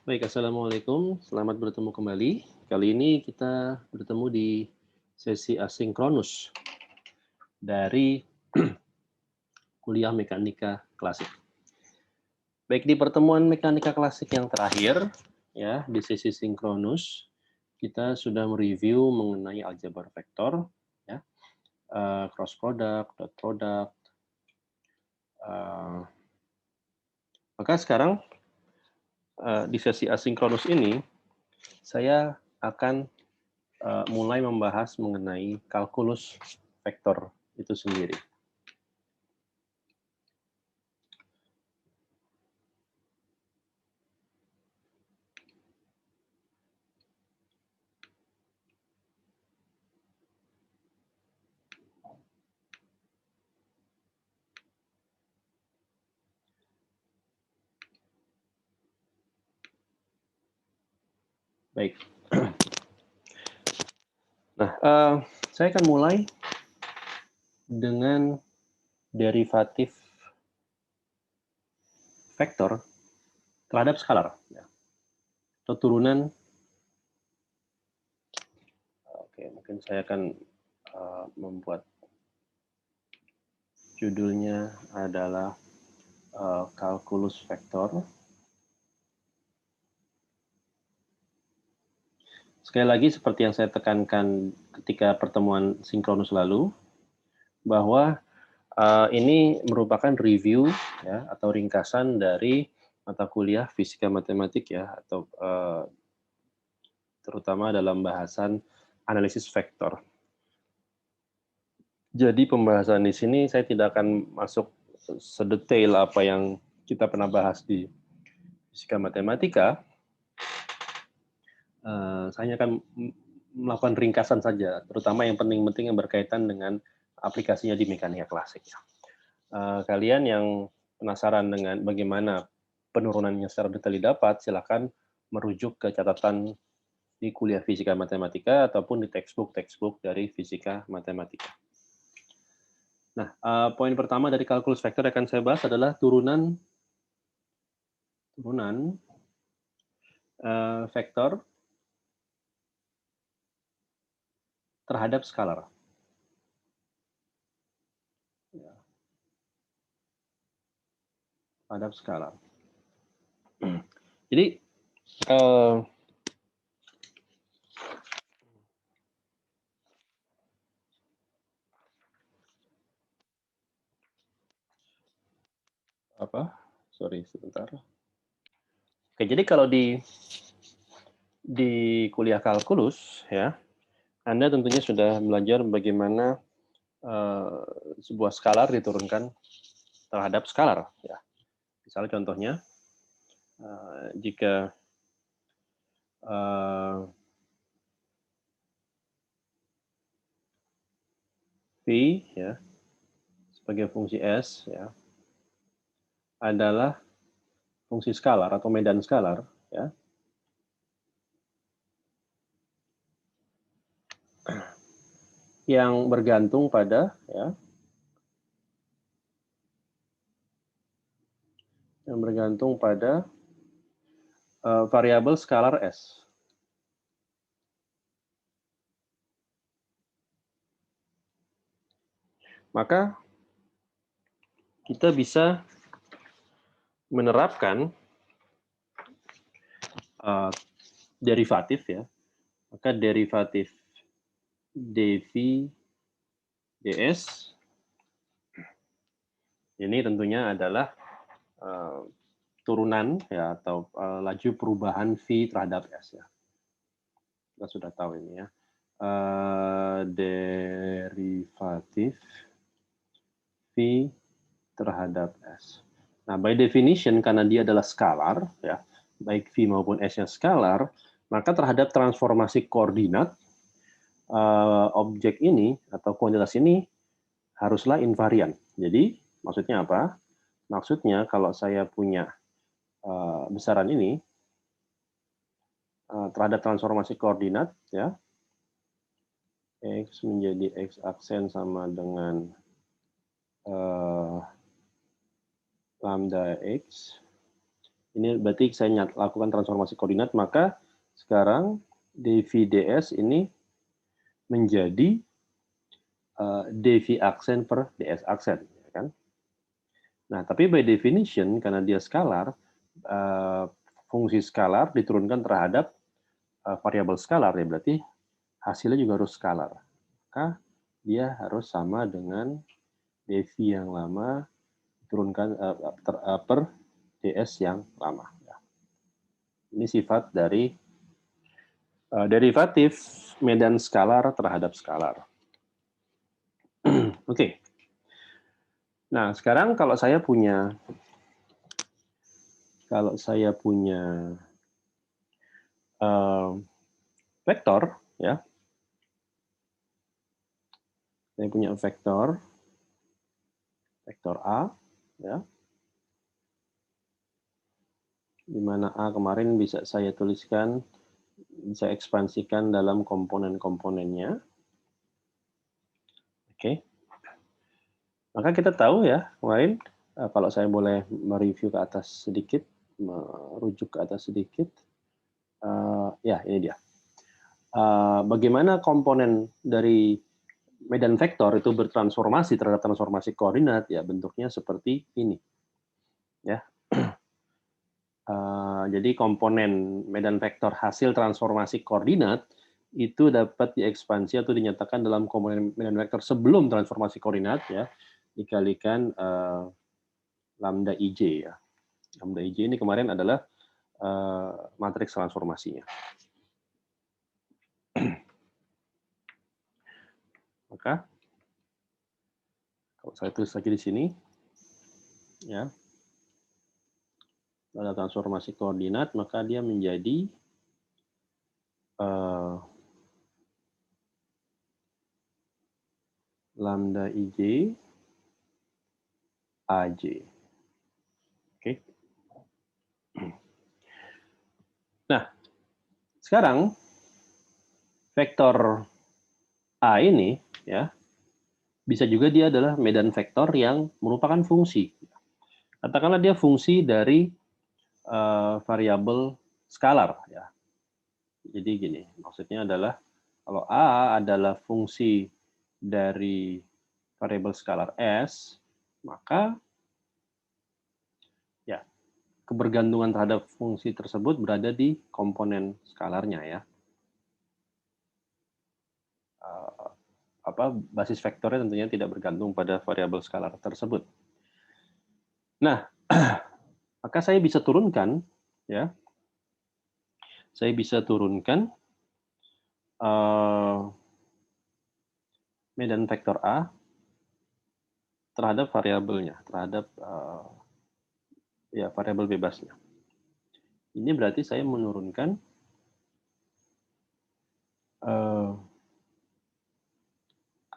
Baik, assalamualaikum. Selamat bertemu kembali. Kali ini kita bertemu di sesi asinkronus dari kuliah mekanika klasik. Baik, di pertemuan mekanika klasik yang terakhir, ya, di sesi sinkronus, kita sudah mereview mengenai aljabar vektor, ya, cross product, dot product. eh, Maka sekarang di sesi asinkronus ini, saya akan mulai membahas mengenai kalkulus vektor itu sendiri. Baik. Nah, saya akan mulai dengan derivatif vektor terhadap skalar, ya, atau turunan. Oke, mungkin saya akan membuat judulnya adalah kalkulus vektor. Sekali lagi, seperti yang saya tekankan ketika pertemuan sinkronus lalu, bahwa ini merupakan review, ya, atau ringkasan dari mata kuliah fisika matematik, ya, atau terutama dalam bahasan analisis vektor. Jadi pembahasan di sini saya tidak akan masuk sedetail apa yang kita pernah bahas di fisika matematika. Saya akan melakukan ringkasan saja, terutama yang penting-penting yang berkaitan dengan aplikasinya di mekanika klasik. Kalian yang penasaran dengan bagaimana penurunannya secara detail didapat, silakan merujuk ke catatan di kuliah fisika matematika ataupun di textbook dari fisika matematika. Nah, poin pertama dari kalkulus vektor yang akan saya bahas adalah turunan vektor terhadap skalar. Ya, terhadap skalar. Jadi, sorry sebentar. Oke, jadi kalau di kuliah kalkulus, ya, Anda tentunya sudah belajar bagaimana sebuah skalar diturunkan terhadap skalar, ya. Misalnya contohnya, jika V, ya, sebagai fungsi S, ya, adalah fungsi skalar atau medan skalar, ya, yang bergantung pada, ya, variabel skalar S. Maka kita bisa menerapkan derivatif, ya. Maka derivatif dv ds ini tentunya adalah turunan, ya, atau laju perubahan v terhadap s, ya. Kita sudah tahu ini, ya. Derivatif v terhadap s. Nah, by definition, karena dia adalah skalar, ya, baik v maupun s-nya skalar, maka terhadap transformasi koordinat objek ini atau kuantitas ini haruslah invarian. Jadi, maksudnya apa? Maksudnya kalau saya punya besaran ini terhadap transformasi koordinat, ya, x menjadi x aksen sama dengan lambda x, Ini berarti saya lakukan transformasi koordinat, maka sekarang dv ds ini menjadi dv aksen per ds aksen, ya kan? Nah, tapi by definition karena dia skalar, fungsi skalar diturunkan terhadap variabel skalar, ya berarti hasilnya juga harus skalar. Maka dia harus sama dengan dv yang lama diturunkan per ds yang lama. Ini sifat dari derivatif medan skalar terhadap skalar. Oke. Nah, sekarang kalau saya punya vektor, ya, saya punya vektor A, ya, di mana A kemarin bisa saya tuliskan, bisa ekspansikan dalam komponen-komponennya. Oke. Maka kita tahu ya, kemarin kalau saya boleh mereview ke atas sedikit, merujuk ke atas sedikit, ya ini dia. Bagaimana komponen dari medan vektor itu bertransformasi terhadap transformasi koordinat, ya bentuknya seperti ini. Ya. Jadi komponen medan vektor hasil transformasi koordinat itu dapat diekspansi atau dinyatakan dalam komponen medan vektor sebelum transformasi koordinat, ya, dikalikan lambda ij, ya. Lambda ij ini kemarin adalah matriks transformasinya. Maka kalau saya tulis lagi di sini, ya, pada transformasi koordinat, maka dia menjadi lambda ij aj. Oke. Nah, sekarang vektor A ini, ya, bisa juga dia adalah medan vektor yang merupakan fungsi. Katakanlah dia fungsi dari variabel skalar, ya. Jadi gini, maksudnya adalah kalau A adalah fungsi dari variabel skalar S, maka ya kebergantungan terhadap fungsi tersebut berada di komponen skalarnya, ya. Basis vektornya tentunya tidak bergantung pada variabel skalar tersebut. Nah, maka saya bisa turunkan, ya, saya bisa turunkan medan vektor A terhadap variabelnya, terhadap ya variabel bebasnya. Ini berarti saya menurunkan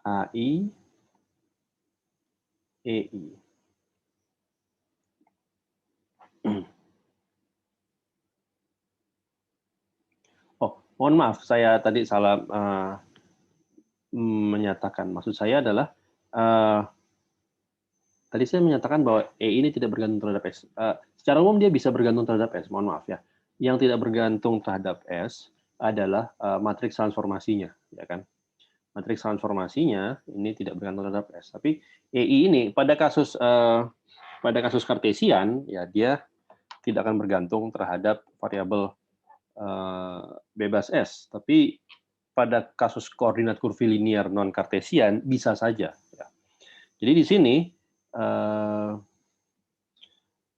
AI, EI. Oh, mohon maaf, saya tadi salah menyatakan. Maksud saya adalah tadi saya menyatakan bahwa E ini tidak bergantung terhadap S. Secara umum dia bisa bergantung terhadap S, mohon maaf ya. Yang tidak bergantung terhadap S adalah matriks transformasinya, ya kan? Matriks transformasinya ini tidak bergantung terhadap S. Tapi EI ini pada kasus kartesian, ya dia tidak akan bergantung terhadap variabel bebas S. Tapi pada kasus koordinat kurvilinier non kartesian bisa saja. Ya. Jadi di sini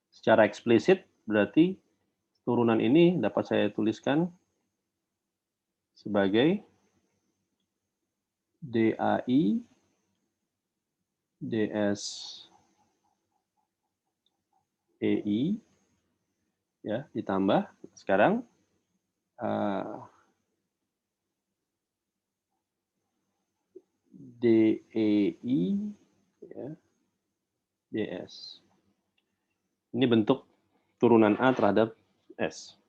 secara eksplisit berarti turunan ini dapat saya tuliskan sebagai DAI DS EI, ya, ditambah sekarang DEI, ya, DS. Ini bentuk turunan A terhadap S.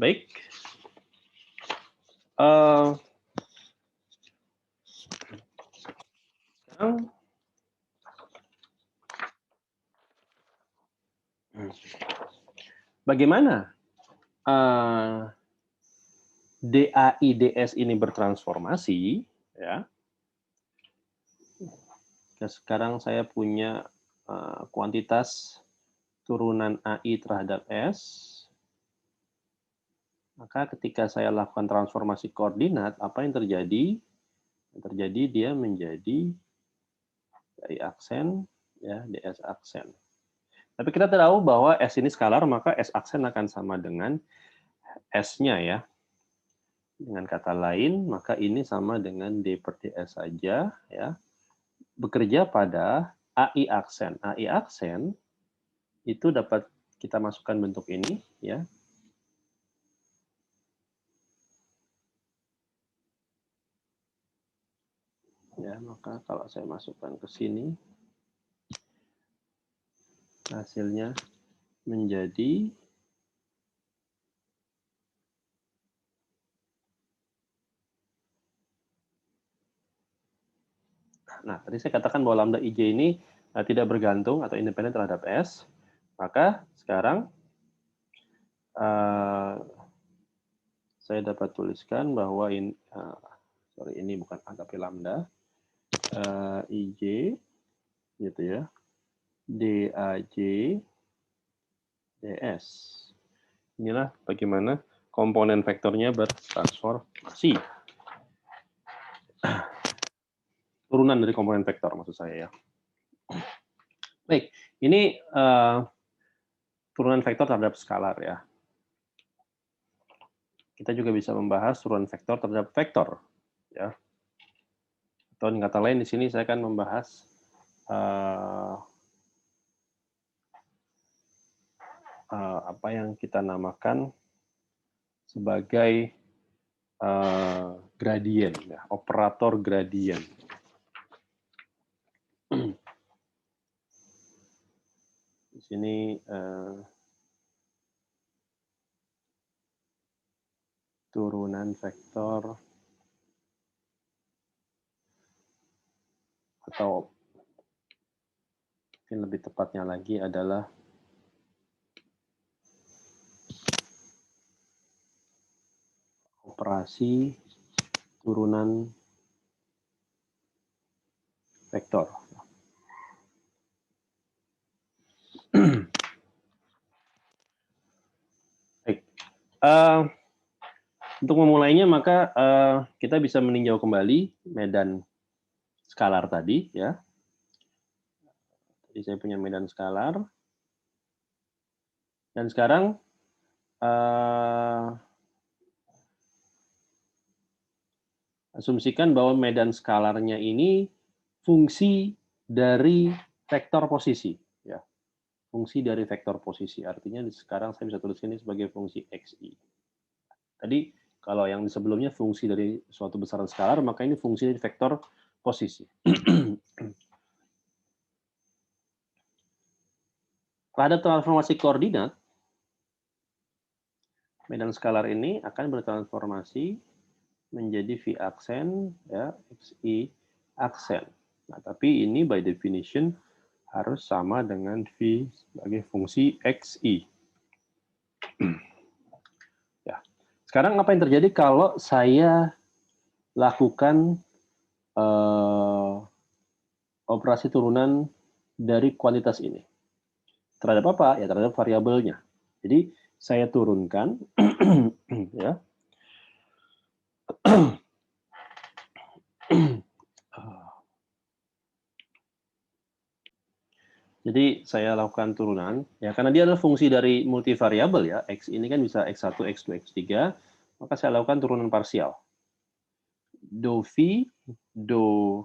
Baik. Sekarang Bagaimana DAI DS ini bertransformasi, ya. Sekarang saya punya kuantitas turunan AI terhadap S. Maka ketika saya lakukan transformasi koordinat, apa yang terjadi? Yang terjadi dia menjadi DAI aksen, ya, DS aksen. Tapi kita tahu bahwa S ini skalar, maka S aksen akan sama dengan S-nya, ya. Dengan kata lain, maka ini sama dengan D per DS saja, ya. Bekerja pada AI aksen. AI aksen itu dapat kita masukkan bentuk ini, ya. Ya, maka kalau saya masukkan ke sini, hasilnya menjadi nah, tadi saya katakan bahwa lambda IJ ini tidak bergantung atau independen terhadap S. Maka sekarang saya dapat tuliskan bahwa ini, ini bukan A tapi lambda, IJ, gitu ya, DAJ, DS. Inilah bagaimana komponen vektornya bertransformasi. Turunan dari komponen vektor maksud saya, ya. Baik, ini turunan vektor terhadap skalar, ya. Kita juga bisa membahas turunan vektor terhadap vektor, ya. Atau dengan kata lain di sini saya akan membahas apa yang kita namakan sebagai gradien, ya, operator gradien. Di sini turunan vektor atau mungkin lebih tepatnya lagi adalah operasi turunan vektor. Baik. Untuk memulainya maka kita bisa meninjau kembali medan skalar tadi, ya. Jadi saya punya medan skalar. Dan sekarang asumsikan bahwa medan skalarnya ini fungsi dari vektor posisi, ya. Fungsi dari vektor posisi. Artinya sekarang saya bisa tulis ini sebagai fungsi XI. Tadi kalau yang sebelumnya fungsi dari suatu besaran skalar, maka ini fungsi dari vektor posisi. Pada transformasi koordinat, medan skalar ini akan bertransformasi menjadi V aksen, ya, XI aksen. Nah, tapi ini by definition harus sama dengan V sebagai fungsi XI. Ya. Sekarang apa yang terjadi kalau saya lakukan operasi turunan dari kuantitas ini? Terhadap apa? Ya, terhadap variabelnya. Jadi saya turunkan, ya. Jadi saya lakukan turunan, ya, karena dia adalah fungsi dari multivariabel, ya. X ini kan bisa X1, X2, X3, maka saya lakukan turunan parsial. Do V, do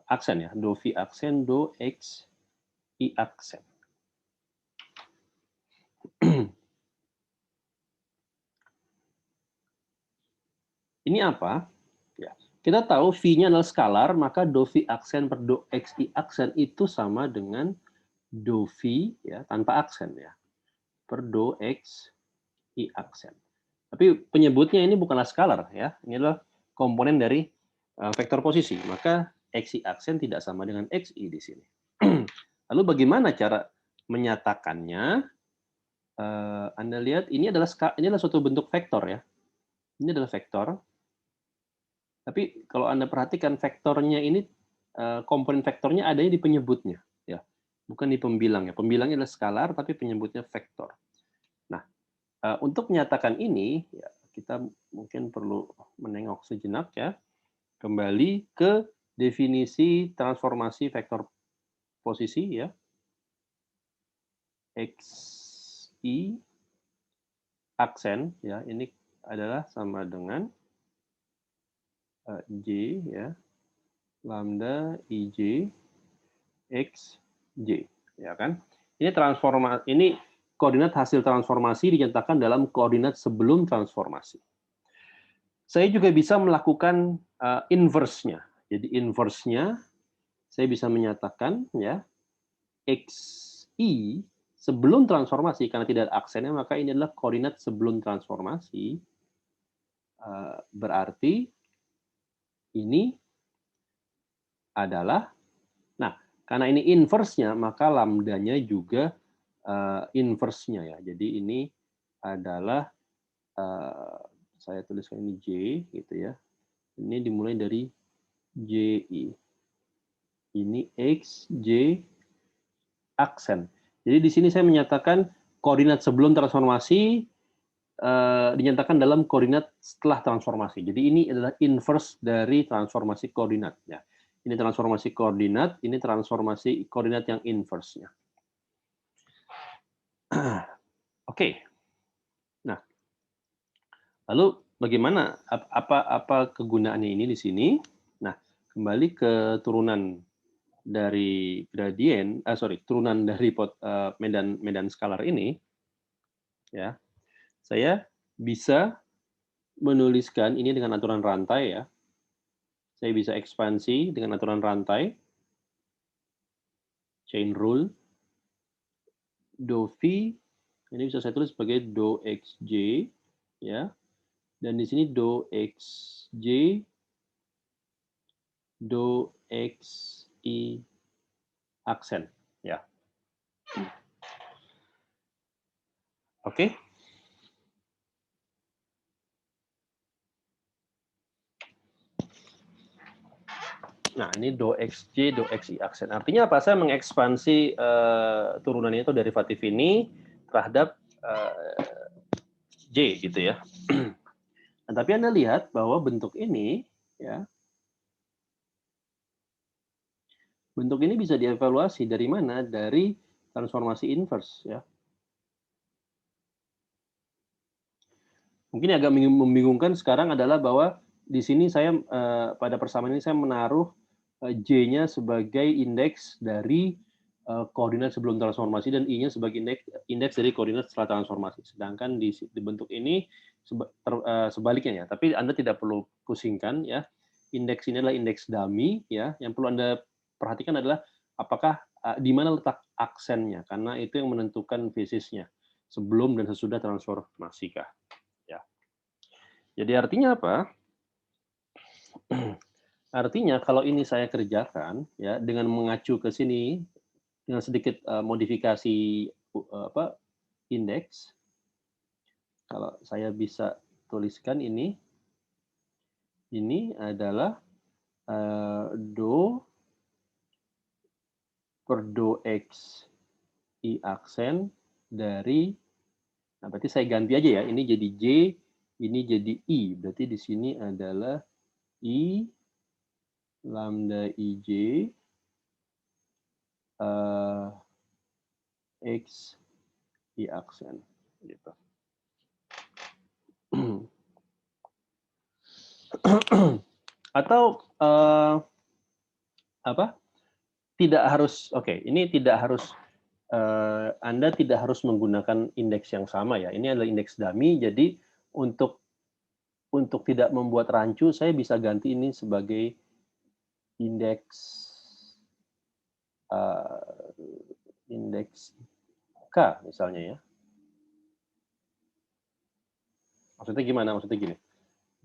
aksen, ya, do V aksen, do X I aksen. Ini apa? Ya, kita tahu V-nya adalah skalar, maka do V aksen per do XI aksen itu sama dengan do V, ya, tanpa aksen, ya, per do X I aksen. Tapi penyebutnya ini bukanlah skalar, ya. Ini adalah komponen dari vektor posisi. Maka XI aksen tidak sama dengan XI di sini. Lalu bagaimana cara menyatakannya, Anda lihat ini adalah suatu bentuk vektor ya. Ini adalah vektor. Tapi kalau Anda perhatikan vektornya ini, komponen vektornya adanya di penyebutnya, ya, bukan di pembilangnya. Pembilangnya adalah skalar, tapi penyebutnya vektor. Nah, untuk menyatakan ini, ya, kita mungkin perlu menengok sejenak ya, kembali ke definisi transformasi vektor posisi ya, xi aksen ya, ini adalah sama dengan j ya, lambda ij xj ya kan. Ini koordinat hasil transformasi dinyatakan dalam koordinat sebelum transformasi. Saya juga bisa melakukan inverse-nya. Jadi inverse-nya saya bisa menyatakan ya xi sebelum transformasi, karena tidak ada aksennya, maka ini adalah koordinat sebelum transformasi. Berarti ini adalah, nah, karena ini inverse-nya, maka lambdanya juga inverse-nya ya. Jadi ini adalah, saya tuliskan ini J, gitu ya. Ini dimulai dari JI. Ini X, J, aksen. Jadi di sini saya menyatakan koordinat sebelum transformasi dinyatakan dalam koordinat setelah transformasi. Jadi ini adalah inverse dari transformasi koordinat. Ya. Ini transformasi koordinat, ini transformasi koordinat yang inverse-nya. Oke. Nah, lalu bagaimana apa kegunaannya ini di sini? Nah, kembali ke turunan dari gradien, turunan dari medan skalar ini, ya, saya bisa menuliskan ini dengan aturan rantai ya. Saya bisa ekspansi dengan aturan rantai, chain rule, do phi, ini bisa saya tulis sebagai do xj, ya, dan di sini do xj, do xi aksen, ya. Oke. Nah, ini do xj, do xi aksen. Artinya apa? Saya mengekspansi turunannya itu derivatif ini terhadap j gitu ya. Nah, tapi Anda lihat bahwa bentuk ini ya, bentuk ini bisa dievaluasi dari mana? Dari transformasi inverse ya. Mungkin agak membingungkan sekarang adalah bahwa di sini saya pada persamaan ini saya menaruh J-nya sebagai indeks dari koordinat sebelum transformasi dan I-nya sebagai indeks dari koordinat setelah transformasi. Sedangkan di bentuk ini sebaliknya ya. Tapi Anda tidak perlu pusingkan ya. Indeks ini adalah indeks dummy ya. Yang perlu Anda perhatikan adalah apakah di mana letak aksennya, karena itu yang menentukan basisnya sebelum dan sesudah transformasi kah. Jadi artinya apa? Artinya kalau ini saya kerjakan ya dengan mengacu ke sini dengan sedikit modifikasi indeks, kalau saya bisa tuliskan ini adalah do per do x i aksen dari, nah berarti saya ganti aja ya, ini jadi j, ini jadi i, berarti di sini adalah i lambda ij x i aksen gitu. Atau apa? Tidak harus, ini tidak harus Anda tidak harus menggunakan indeks yang sama ya. Ini adalah indeks dummy, jadi untuk tidak membuat rancu, saya bisa ganti ini sebagai indeks indeks K misalnya ya. Maksudnya gimana? Maksudnya gini.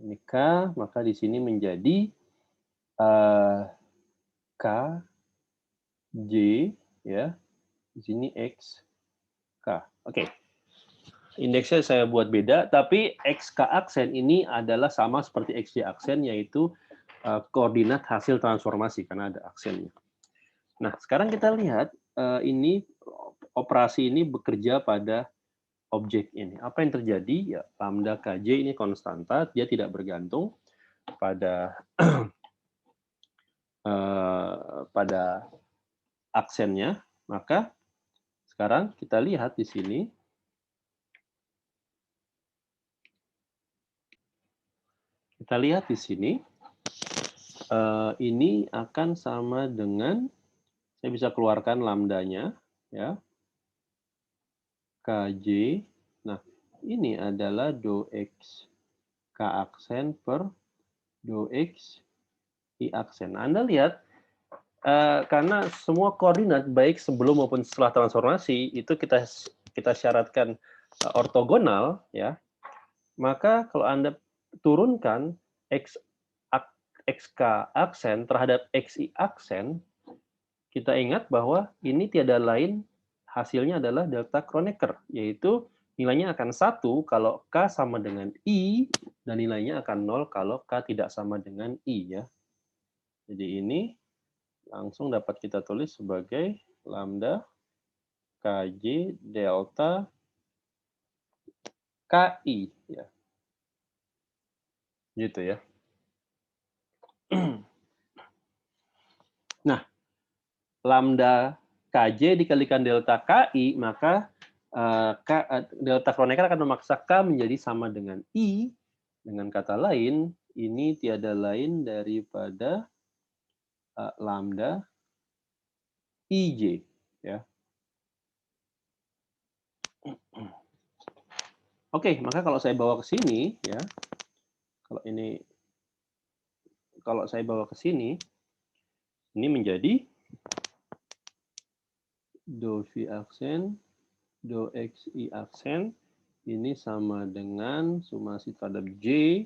Ini K, maka di sini menjadi K, J, ya, Di sini X, K. Oke. Indeksnya saya buat beda, tapi XK aksen ini adalah sama seperti XY aksen, yaitu koordinat hasil transformasi, karena ada aksennya. Nah, sekarang kita lihat ini operasi ini bekerja pada objek ini. Apa yang terjadi? Ya, lambda KJ ini konstanta, dia tidak bergantung pada pada aksennya. Maka sekarang kita lihat di sini. Kita lihat di sini, ini akan sama dengan, saya bisa keluarkan lambdanya, ya, KJ. Nah, ini adalah do X K aksen per do X I aksen. Anda lihat, karena semua koordinat, baik sebelum maupun setelah transformasi, itu kita syaratkan ortogonal, ya, maka kalau Anda turunkan XK aksen terhadap XI aksen, kita ingat bahwa ini tiada lain, hasilnya adalah delta Kronecker, yaitu nilainya akan 1 kalau K sama dengan I, dan nilainya akan 0 kalau K tidak sama dengan I. Ya. Jadi ini langsung dapat kita tulis sebagai lambda KJ delta KI. Ya. Gitu ya. Nah, lambda KJ dikalikan delta KI, maka delta Kronecker akan memaksa K menjadi sama dengan I. Dengan kata lain, ini tiada lain daripada lambda IJ. Ya. Oke, maka kalau saya bawa ke sini, ya, kalau saya bawa ke sini, ini menjadi do V aksen, do XI aksen, ini sama dengan sumasi terhadap J,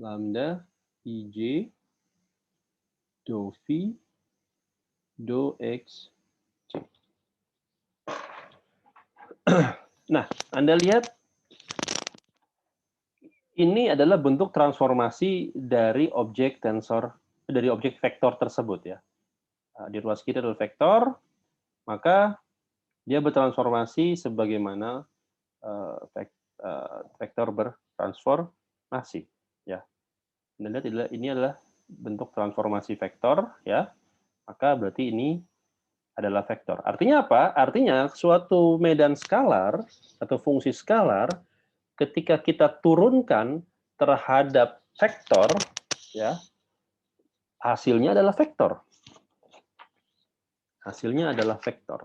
lambda IJ, do V, do X, C. Nah, Anda lihat, ini adalah bentuk transformasi dari objek tensor, dari objek vektor tersebut, ya. Di ruas kiri adalah vektor, maka dia bertransformasi sebagaimana vektor bertransformasi. Ya. Anda lihat ini adalah bentuk transformasi vektor, ya. Maka berarti ini adalah vektor. Artinya apa? Artinya suatu medan skalar atau fungsi skalar ketika kita turunkan terhadap vektor, ya, hasilnya adalah vektor. Hasilnya adalah vektor.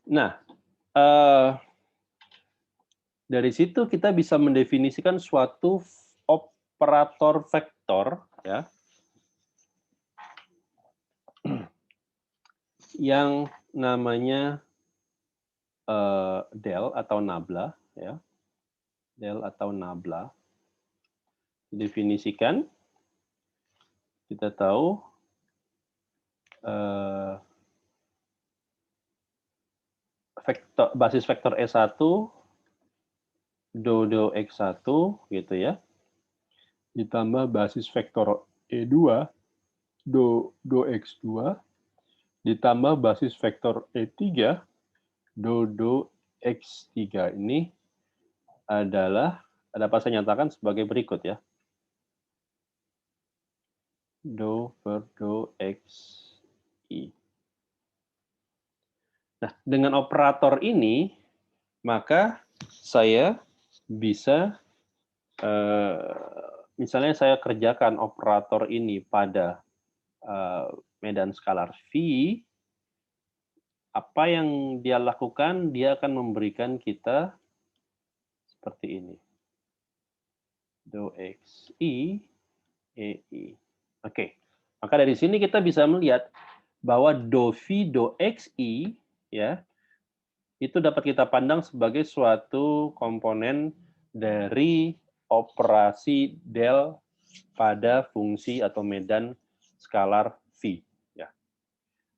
Nah, dari situ kita bisa mendefinisikan suatu operator vektor, ya, yang namanya del atau nabla, ya, del atau nabla. Definisikan, kita tahu basis vektor E1 do X1 gitu ya, ditambah basis vektor E2 do X2, ditambah basis vektor E3 do X3. Ini adalah, dapat saya nyatakan sebagai berikut, ya. Do per do XI. Nah, dengan operator ini, maka saya bisa, misalnya saya kerjakan operator ini pada medan skalar V, apa yang dia lakukan, dia akan memberikan kita seperti ini. Do XI, EI. Oke, maka dari sini kita bisa melihat bahwa do V, do XI, ya, itu dapat kita pandang sebagai suatu komponen dari operasi del pada fungsi atau medan skalar V. Ya.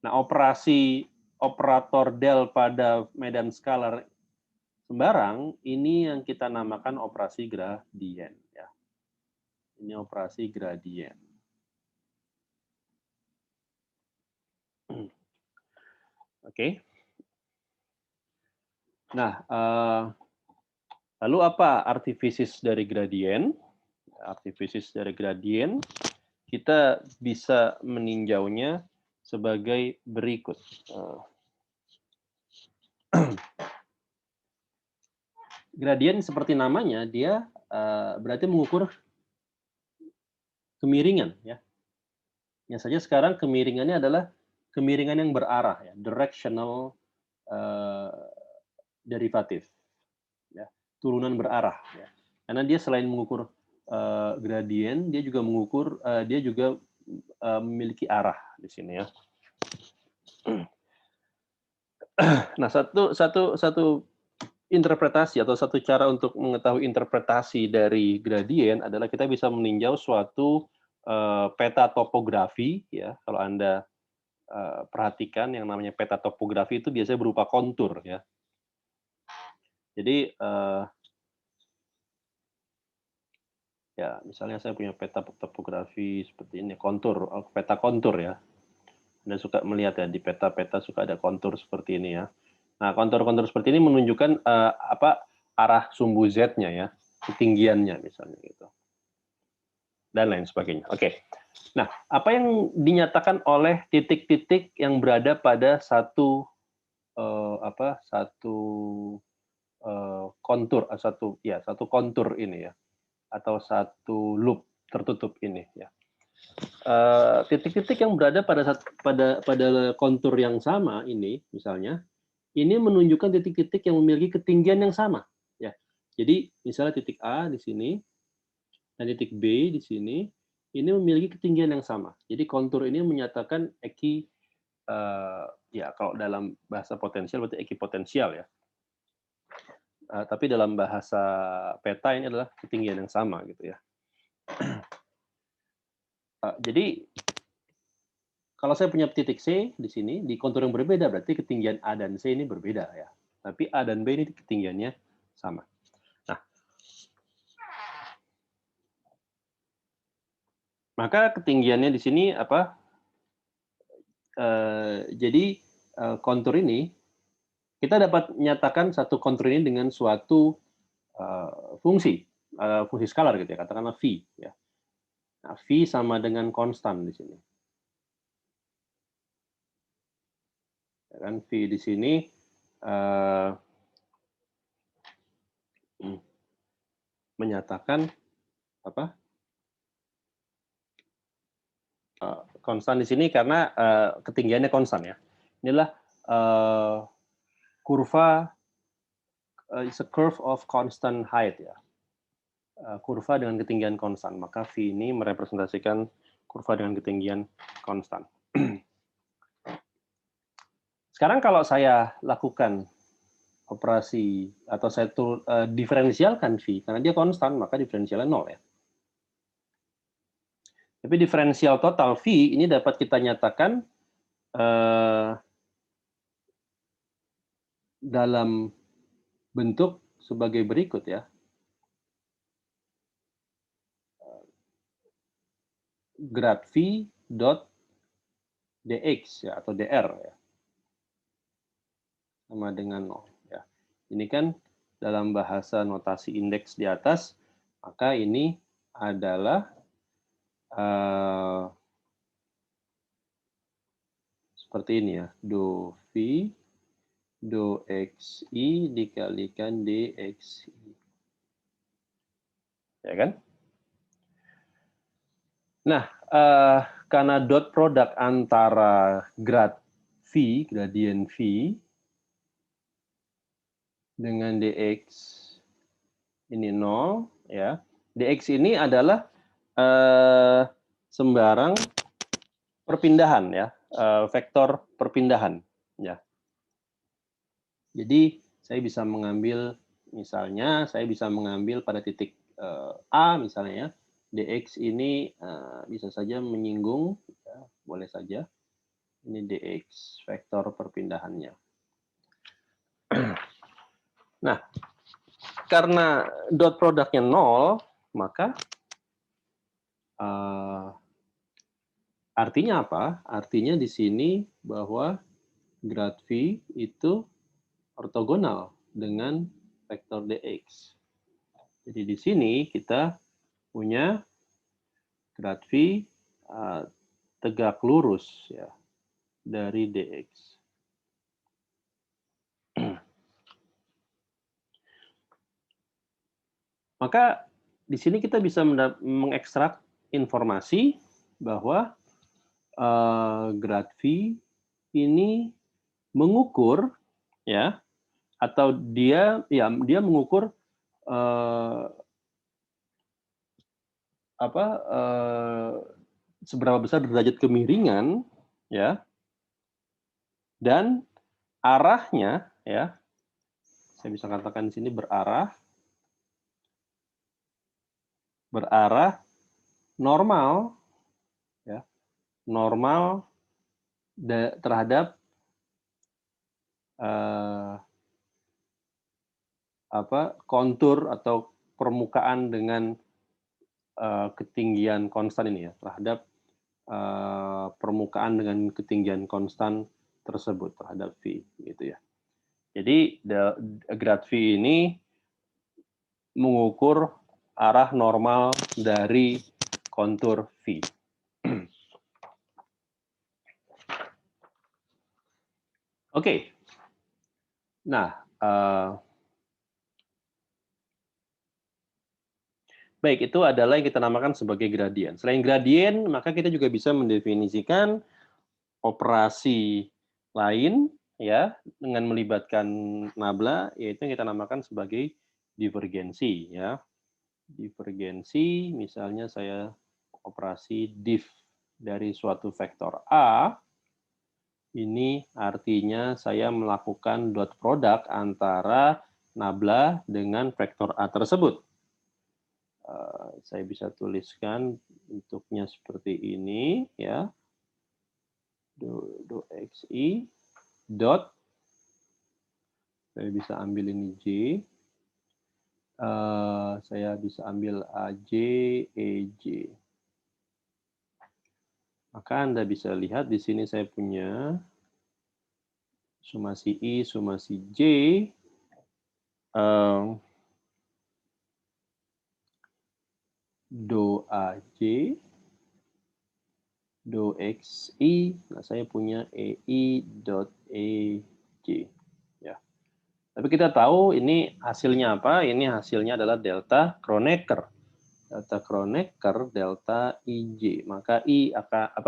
Nah, operasi operator del pada medan skalar sembarang ini yang kita namakan operasi gradien ya. Ini operasi gradien. Oke. Nah, lalu apa artifisis dari gradien? Artifisis dari gradien kita bisa meninjaunya sebagai berikut. Gradien seperti namanya, dia berarti mengukur kemiringan ya. Yang saja sekarang kemiringannya adalah kemiringan yang berarah ya, directional derivatif ya, turunan berarah ya. Karena dia selain mengukur gradien, dia juga mengukur dia juga memiliki arah di sini ya. Nah, satu interpretasi atau satu cara untuk mengetahui interpretasi dari gradien adalah kita bisa meninjau suatu peta topografi ya. Kalau Anda perhatikan yang namanya peta topografi itu biasanya berupa kontur ya. Jadi ya misalnya saya punya peta topografi seperti ini, kontur, peta kontur ya. Anda suka melihat ya di peta-peta suka ada kontur seperti ini ya. Nah, kontur-kontur seperti ini menunjukkan arah sumbu Z-nya ya, ketinggiannya misalnya gitu. Dan lain sebagainya. Oke. Nah, apa yang dinyatakan oleh titik-titik yang berada pada satu kontur, satu kontur ini ya, atau satu loop tertutup ini ya. Titik-titik yang berada pada kontur yang sama ini, misalnya, ini menunjukkan titik-titik yang memiliki ketinggian yang sama. Ya, jadi misalnya titik A di sini dan titik B di sini, ini memiliki ketinggian yang sama. Jadi kontur ini menyatakan ya kalau dalam bahasa potensial berarti ekipotensial ya. Tapi dalam bahasa peta ini adalah ketinggian yang sama gitu ya. Jadi kalau saya punya titik C di sini, di kontur yang berbeda, berarti ketinggian A dan C ini berbeda ya. Tapi A dan B ini ketinggiannya sama. Nah, maka ketinggiannya di sini apa? Jadi kontur ini, kita dapat menyatakan satu kontur ini dengan suatu fungsi skalar gitu ya, katakanlah V. Ya. Nah, V sama dengan konstan di sini. Ya kan, V di sini menyatakan apa? Konstan di sini karena ketinggiannya konstan ya. Inilah kurva is a curve of constant height ya. Kurva dengan ketinggian konstan. Maka V ini merepresentasikan kurva dengan ketinggian konstan. Sekarang kalau saya lakukan operasi atau saya diferensialkan V, karena dia konstan, maka diferensialnya 0 ya. Tapi diferensial total V ini dapat kita nyatakan dalam bentuk sebagai berikut ya. Grad V dot dx ya, atau dr ya. Sama dengan 0 ya. Ini kan dalam bahasa notasi indeks di atas, maka ini adalah seperti ini ya, do V do xi dikalikan dxi. Ya kan? Nah, karena dot produk antara grad V, gradien V, dengan dx ini 0, ya. Dx ini adalah sembarang perpindahan ya, vektor perpindahan ya. Jadi saya bisa mengambil misalnya saya bisa mengambil pada titik A misalnya ya, dx ini bisa saja menyinggung ya, boleh saja Ini dx, vektor perpindahannya. Nah, karena dot produknya 0, maka artinya apa? Artinya di sini bahwa grad V itu ortogonal dengan vektor dx. Jadi di sini kita punya grad V tegak lurus ya dari dx. Maka di sini kita bisa mengekstrak informasi bahwa grad V ini mengukur ya, atau dia mengukur seberapa besar derajat kemiringan ya, dan arahnya ya, saya bisa katakan di sini berarah normal ya, normal terhadap kontur atau permukaan dengan ketinggian konstan ini ya, terhadap permukaan dengan ketinggian konstan tersebut terhadap V gitu ya. Jadi grad V ini mengukur arah normal dari kontur V. Oke. Nah, baik, itu adalah yang kita namakan sebagai gradien. Selain gradien, maka kita juga bisa mendefinisikan operasi lain ya dengan melibatkan nabla, yaitu yang kita namakan sebagai divergensi ya. Divergensi, misalnya saya operasi div dari suatu vektor A, ini artinya saya melakukan dot product antara nabla dengan vektor A tersebut. Saya bisa tuliskan bentuknya seperti ini ya. Do xi dot, saya bisa ambil ini J, saya bisa ambil AJ, EJ. Maka Anda bisa lihat di sini saya punya sumasi I, sumasi J, do AJ, do XI, nah saya punya EI dot EJ. Ya. Tapi kita tahu ini hasilnya apa? Ini hasilnya adalah delta Kronecker. Delta Kronecker, delta IJ. Maka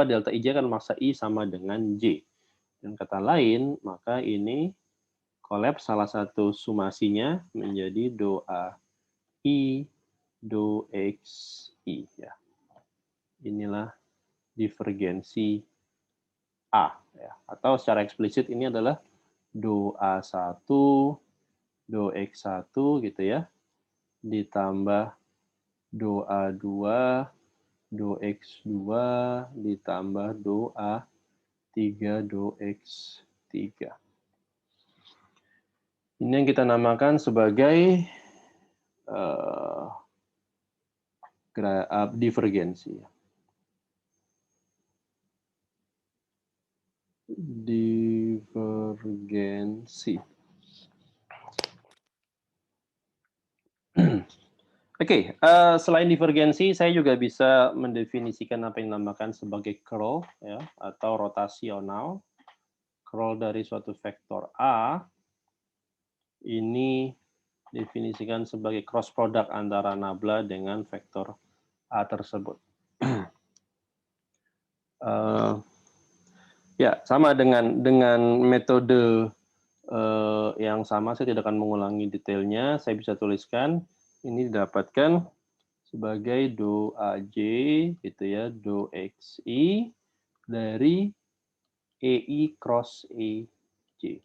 delta IJ kan masa I sama dengan J. Dan kata lain, maka ini kolaps salah satu sumasinya menjadi do A I, do X I. Ya. Inilah divergensi A. Ya. Atau secara eksplisit ini adalah do A1, do X1 gitu ya, ditambah do A2, do X2, ditambah do A3, do X3. Ini yang kita namakan sebagai divergensi. Divergensi. Oke, selain divergensi, saya juga bisa mendefinisikan apa yang dinamakan sebagai curl, ya, atau rotasional. Curl dari suatu vektor A, ini definisikan sebagai cross product antara nabla dengan vektor A tersebut. Ya, sama dengan metode yang sama, saya tidak akan mengulangi detailnya. Saya bisa tuliskan ini didapatkan sebagai do AJ gitu ya, do XI dari EI cross EJ.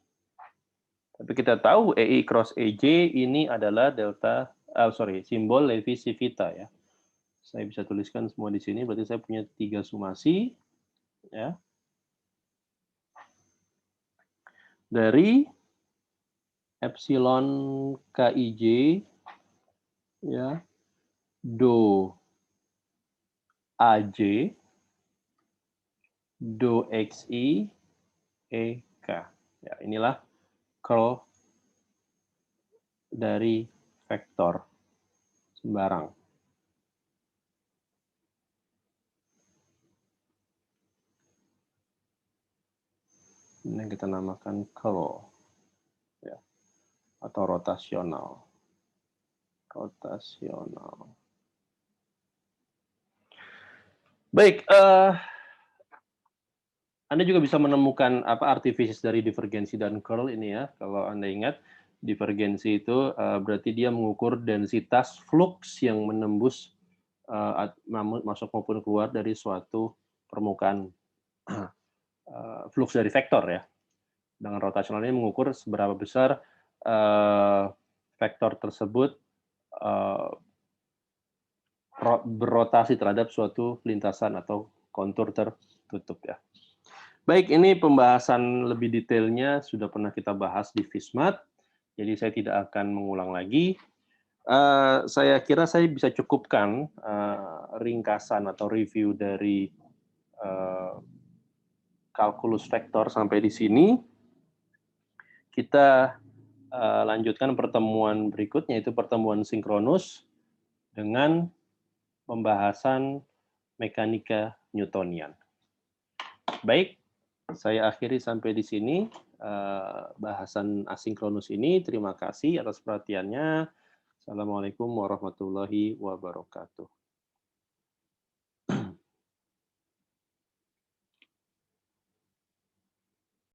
Tapi kita tahu EI cross EJ ini adalah simbol Levi Civita ya. Saya bisa tuliskan semua di sini, berarti saya punya 3 sumasi ya. dari epsilon Kij ya do Aj do Xi EK. Ya, inilah curl dari vektor sembarang. Ini yang kita namakan curl ya, atau rotasional. Rotasional. Baik, Anda juga bisa menemukan apa artifisies dari divergensi dan curl ini ya. Kalau Anda ingat, divergensi itu berarti dia mengukur densitas flux yang menembus masuk maupun keluar dari suatu permukaan flux dari vektor ya. Dengan rotasional ini mengukur seberapa besar vektor tersebut berotasi terhadap suatu lintasan atau kontur tertutup ya. Baik, ini pembahasan lebih detailnya sudah pernah kita bahas di FISMAT, jadi saya tidak akan mengulang lagi. Saya kira saya bisa cukupkan ringkasan atau review dari kalkulus vektor sampai di sini. Kita lanjutkan pertemuan berikutnya, yaitu pertemuan sinkronus dengan pembahasan mekanika Newtonian. Baik, saya akhiri sampai di sini bahasan asinkronus ini. Terima kasih atas perhatiannya. Assalamualaikum warahmatullahi wabarakatuh.